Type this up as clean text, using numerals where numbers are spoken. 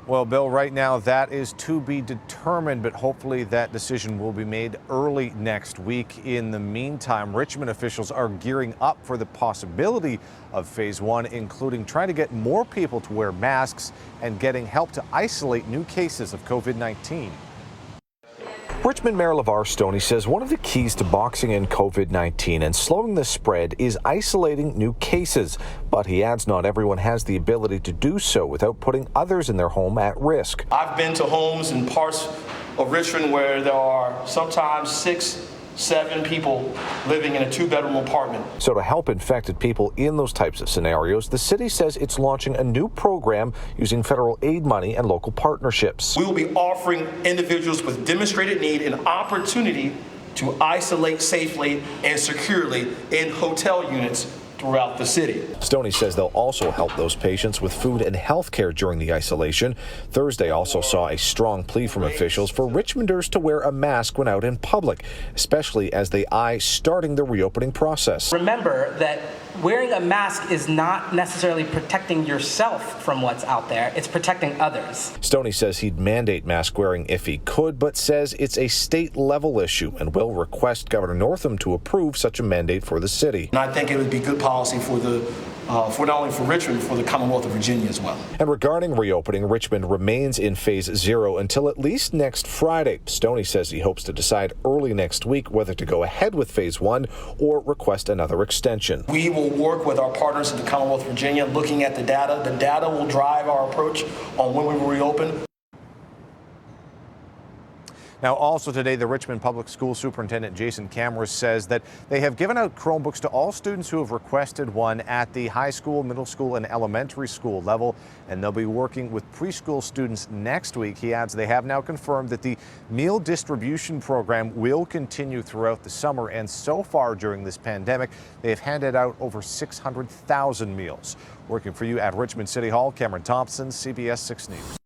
Well, Bill, right now that is to be determined, but hopefully that decision will be made early next week. In the meantime, Richmond officials are gearing up for the possibility of phase one, including trying to get more people to wear masks and getting help to isolate new cases of COVID-19. Richmond Mayor LeVar Stoney says one of the keys to boxing in COVID-19 and slowing the spread is isolating new cases. But he adds not everyone has the ability to do so without putting others in their home at risk. I've been to homes in parts of Richmond where there are sometimes 6, 7 people living in a 2-bedroom apartment. So to help infected people in those types of scenarios, the city says it's launching a new program using federal aid money and local partnerships. We will be offering individuals with demonstrated need an opportunity to isolate safely and securely in hotel units throughout the city. Stoney says they'll also help those patients with food and health care during the isolation. Thursday also saw a strong plea from officials for Richmonders to wear a mask when out in public, especially as they eye starting the reopening process. Remember that wearing a mask is not necessarily protecting yourself from what's out there, it's protecting others. Stoney says he'd mandate mask wearing if he could, but says it's a state level issue and will request Governor Northam to approve such a mandate for the city. And I think it would be good policy for not only for Richmond, but for the Commonwealth of Virginia as well. And regarding reopening, Richmond remains in phase 0 until at least next Friday. Stoney says he hopes to decide early next week whether to go ahead with phase 1 or request another extension. We will work with our partners in the Commonwealth of Virginia looking at the data. The data will drive our approach on when we will reopen. Now, also today, the Richmond Public School Superintendent Jason Camrus says that they have given out Chromebooks to all students who have requested one at the high school, middle school, and elementary school level, and they'll be working with preschool students next week. He adds they have now confirmed that the meal distribution program will continue throughout the summer, and so far during this pandemic, they have handed out over 600,000 meals. Working for you at Richmond City Hall, Cameron Thompson, CBS 6 News.